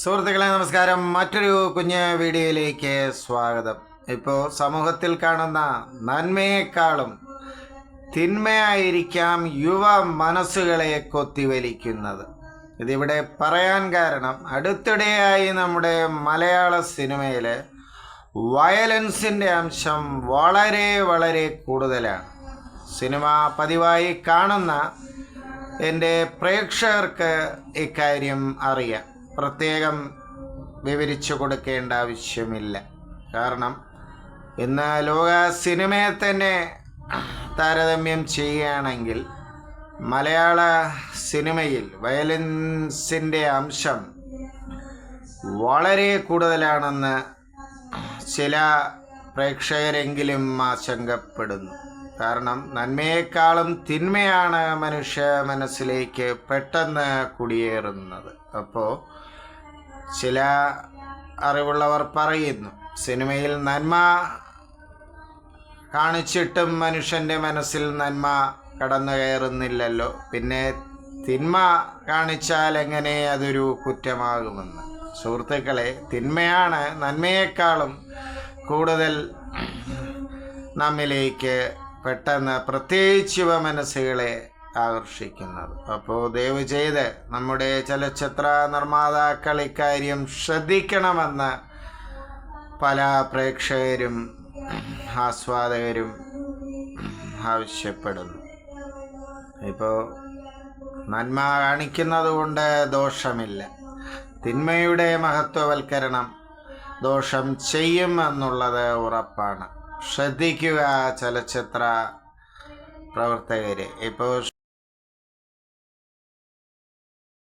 സുഹൃത്തുക്കളെ നമസ്കാരം. മറ്റൊരു കുഞ്ഞ് വീഡിയോയിലേക്ക് സ്വാഗതം. ഇപ്പോൾ സമൂഹത്തിൽ കാണുന്ന നന്മയെക്കാളും തിന്മയായിരിക്കാം യുവ മനസ്സുകളെ കൊത്തിവലിക്കുന്നത്. ഇതിവിടെ പറയാൻ കാരണം, അടുത്തിടെയായി നമ്മുടെ മലയാള സിനിമയിൽ വയലൻസിൻ്റെ അംശം വളരെ കൂടുതലാണ്. സിനിമ പതിവായി കാണുന്ന എൻ്റെ പ്രേക്ഷകർക്ക് ഇക്കാര്യം അറിയാം. പ്രത്യേകം വിവരിച്ചു കൊടുക്കേണ്ട ആവശ്യമില്ല. കാരണം ഇന്ന് ലോക സിനിമയെ തന്നെ താരതമ്യം ചെയ്യുകയാണെങ്കിൽ മലയാള സിനിമയിൽ വയലൻസിൻ്റെ അംശം വളരെ കൂടുതലാണെന്ന് ചില പ്രേക്ഷകരെങ്കിലും ആശങ്കപ്പെടുന്നു. കാരണം നന്മയെക്കാളും തിന്മയാണ് മനുഷ്യ മനസ്സിലേക്ക് പെട്ടെന്ന് കുടിയേറുന്നത്. അപ്പോൾ ചില അറിവുള്ളവർ പറയുന്നു, സിനിമയിൽ നന്മ കാണിച്ചിട്ടും മനുഷ്യൻ്റെ മനസ്സിൽ നന്മ കടന്നു കയറുന്നില്ലല്ലോ, പിന്നെ തിന്മ കാണിച്ചാൽ എങ്ങനെ അതൊരു കുറ്റമാകുമെന്ന്. സുഹൃത്തുക്കളെ, തിന്മയാണ് നന്മയെക്കാളും കൂടുതൽ നമ്മിലേക്ക് പെട്ടെന്ന് പ്രത്യേകിച്ച് യുവ മനസ്സുകളെ ആകർഷിക്കുന്നത്. അപ്പോൾ ദയവ് ചെയ്ത് നമ്മുടെ ചലച്ചിത്ര നിർമ്മാതാക്കൾ ഇക്കാര്യം ശ്രദ്ധിക്കണമെന്ന് പല പ്രേക്ഷകരും ആസ്വാദകരും ആവശ്യപ്പെടുന്നു. ഇപ്പോൾ നന്മ കാണിക്കുന്നത് കൊണ്ട് ദോഷമില്ല, തിന്മയുടെ മഹത്വവൽക്കരണം ദോഷം ചെയ്യും എന്നുള്ളത് ഉറപ്പാണ്. ശ്രദ്ധിക്കുക ചലച്ചിത്ര പ്രവർത്തകരെ. ഇപ്പോൾ